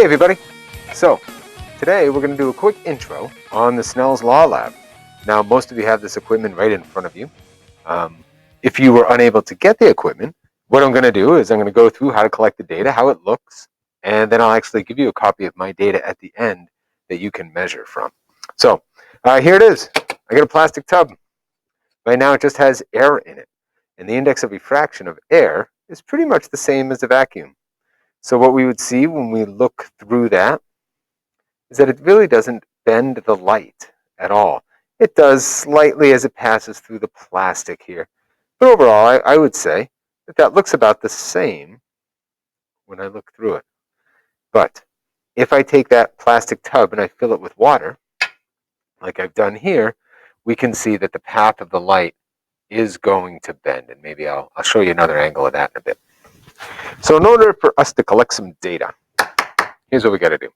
Hey everybody! So, today we're going to do a quick intro on the Snell's Law Lab. Now, most of you have this equipment right in front of you. If you were unable to get the equipment, what I'm going to do is I'm going to go through how to collect the data, how it looks, and then I'll actually give you a copy of my data at the end that you can measure from. So, here it is. I got a plastic tub. Right now it just has air in it, and the index of refraction of air is pretty much the same as a vacuum. So what we would see when we look through that is that it really doesn't bend the light at all. It does slightly as it passes through the plastic here. But overall, I would say that looks about the same when I look through it. But if I take that plastic tub and I fill it with water, like I've done here, we can see that the path of the light is going to bend. And maybe I'll show you another angle of that in a bit. So in order for us to collect some data, here's what we got to do.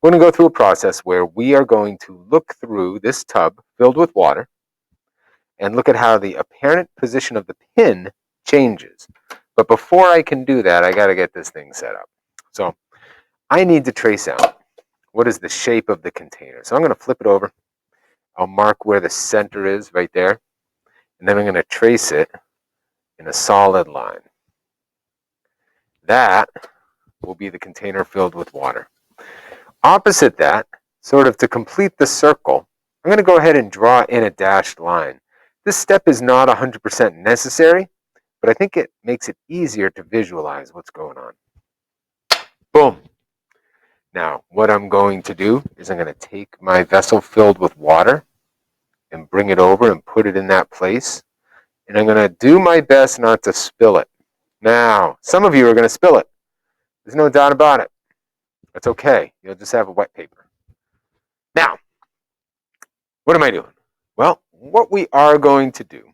We're going to go through a process where we are going to look through this tub filled with water and look at how the apparent position of the pin changes. But before I can do that, I got to get this thing set up. So I need to trace out what is the shape of the container. So I'm going to flip it over. I'll mark where the center is right there. And then I'm going to trace it in a solid line. That will be the container filled with water. Opposite that, sort of to complete the circle, I'm going to go ahead and draw in a dashed line. This step is not 100% necessary, but I think it makes it easier to visualize what's going on. Boom. Now, what I'm going to do is I'm going to take my vessel filled with water and bring it over and put it in that place. And I'm going to do my best not to spill it. Now, some of you are going to spill it. There's no doubt about it. That's okay. You'll just have a wet paper. Now, what am I doing? Well, what we are going to do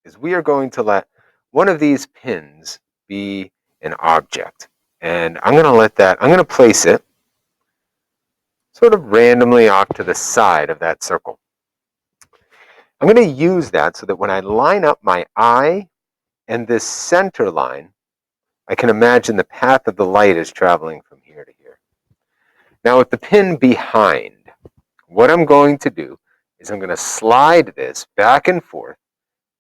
is we are going to let one of these pins be an object. And I'm going to place it sort of randomly off to the side of that circle. I'm going to use that so that when I line up my eye and this center line, I can imagine the path of the light is traveling from here to here. Now with the pin behind, what I'm going to do is I'm going to slide this back and forth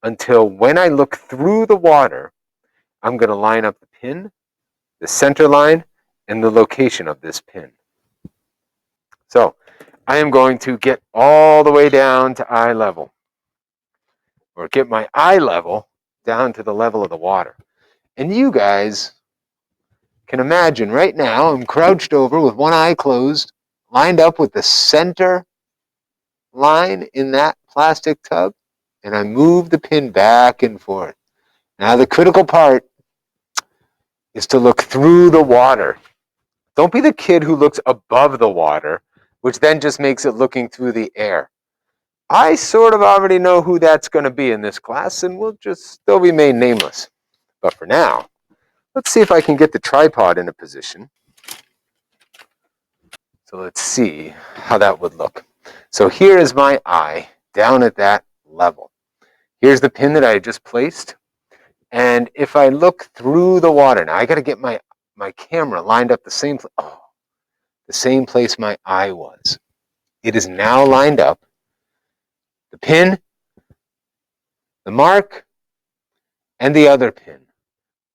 until when I look through the water, I'm going to line up the pin, the center line, and the location of this pin. So I am going to get all the way down to eye level, or get my eye level down to the level of the water. And you guys can imagine right now I'm crouched over with one eye closed, lined up with the center line in that plastic tub, and I move the pin back and forth. Now the critical part is to look through the water. Don't be the kid who looks above the water, which then just makes it looking through the air. I sort of already know who that's going to be in this class, and they'll remain nameless. But for now, let's see if I can get the tripod in a position. So let's see how that would look. So here is my eye down at that level. Here's the pin that I just placed. And if I look through the water, now I got to get my camera lined up the same place my eye was. It is now lined up. The pin, the mark, and the other pin,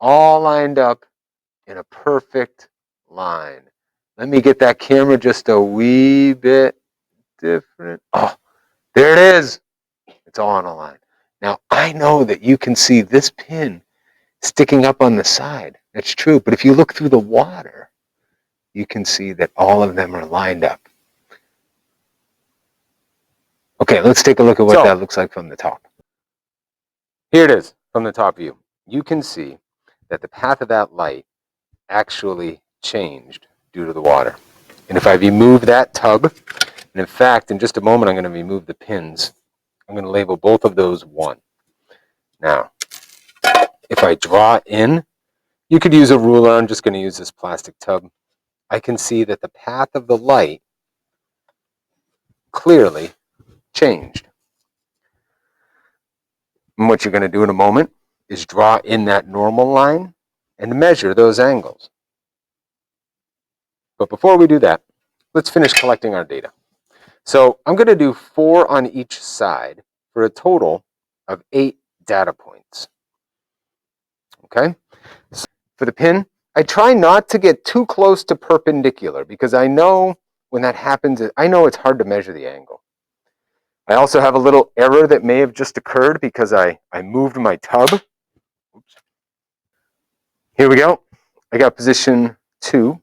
all lined up in a perfect line. Let me get that camera just a wee bit different. Oh, there it is. It's all on a line. Now, I know that you can see this pin sticking up on the side. That's true. But if you look through the water, you can see that all of them are lined up. Okay, let's take a look at what that looks like from the top. Here it is from the top view. You can see that the path of that light actually changed due to the water. And if I remove that tub, and in fact, in just a moment, I'm going to remove the pins. I'm going to label both of those 1. Now, if I draw in, you could use a ruler. I'm just going to use this plastic tub. I can see that the path of the light clearly changed. And what you're going to do in a moment is draw in that normal line and measure those angles. But before we do that, let's finish collecting our data. So I'm going to do 4 on each side for a total of 8 data points. Okay? So for the pin, I try not to get too close to perpendicular because I know when that happens, I know it's hard to measure the angle. I also have a little error that may have just occurred because I moved my tub. Oops. Here we go. I got position 2.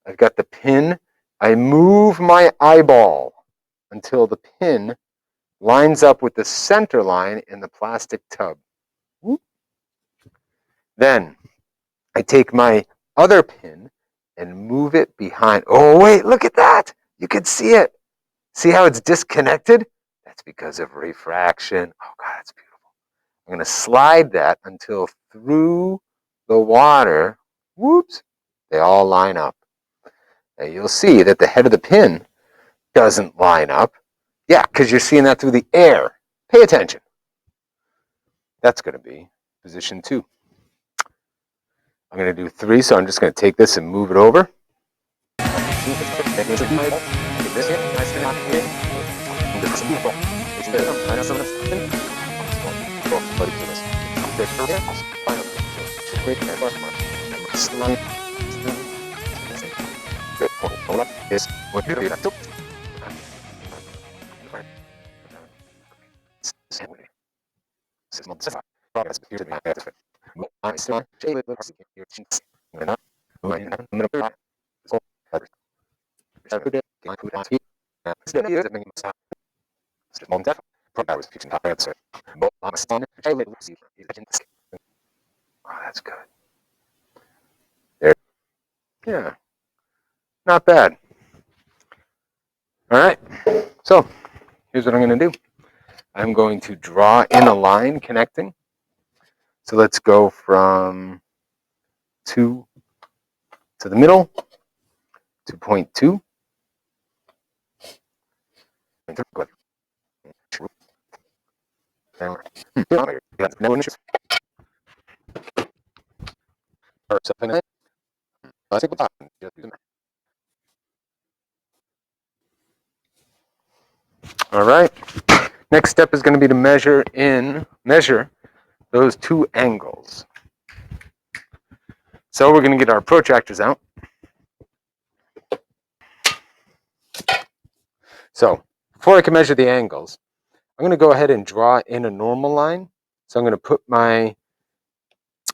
I've got the pin. I move my eyeball until the pin lines up with the center line in the plastic tub. Then I take my other pin and move it behind. Oh, wait, look at that. You can see it. See how it's disconnected? That's because of refraction. Oh, God, that's beautiful. I'm going to slide that until through the water, whoops, they all line up. Now you'll see that the head of the pin doesn't line up. Yeah, because you're seeing that through the air. Pay attention. That's going to be position 2. I'm going to do 3, so I'm just going to take this and move it over. Oh, that's good. There. Yeah. Not bad. All right. So here's what I'm going to do. I'm going to draw in a line connecting. So let's go from 2 to the middle to point 2. All right. Next step is going to be to measure those 2 angles. So we're going to get our protractors out. So before I can measure the angles, I'm going to go ahead and draw in a normal line. So I'm going to put my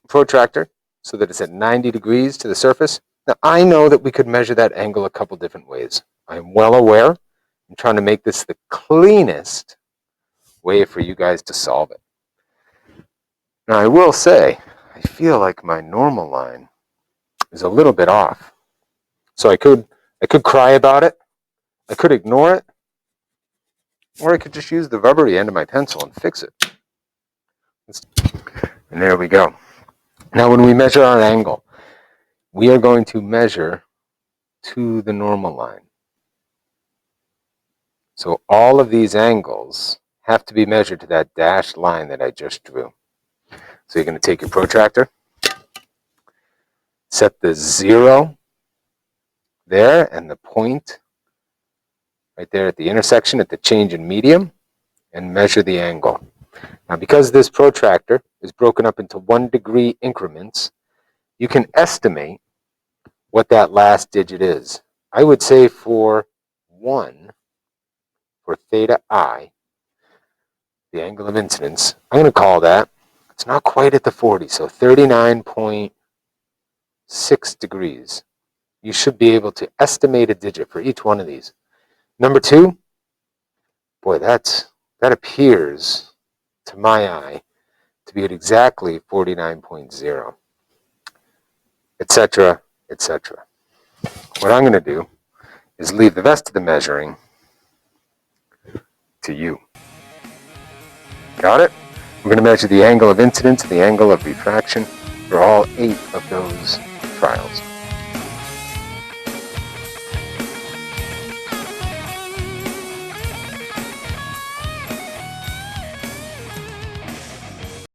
protractor so that it's at 90 degrees to the surface. Now I know that we could measure that angle a couple different ways. I'm well aware. I'm trying to make this the cleanest way for you guys to solve it. Now I will say, I feel like my normal line is a little bit off. So I could cry about it, I could ignore it, or I could just use the rubbery end of my pencil and fix it. And there we go. Now when we measure our angle, we are going to measure to the normal line. So all of these angles have to be measured to that dashed line that I just drew. So you're going to take your protractor, set the 0 there and the point right there at the intersection at the change in medium, and measure the angle. Now because this protractor is broken up into 1 degree increments, you can estimate what that last digit is. I would say for 1, for theta I, the angle of incidence, I'm going to call that, it's not quite at the 40, so 39.6 degrees. You should be able to estimate a digit for each one of these. Number 2, boy, that appears to my eye to be at exactly 49.0, etc., etc. What I'm going to do is leave the rest of the measuring to you. Got it? We're going to measure the angle of incidence and the angle of refraction for all 8 of those trials.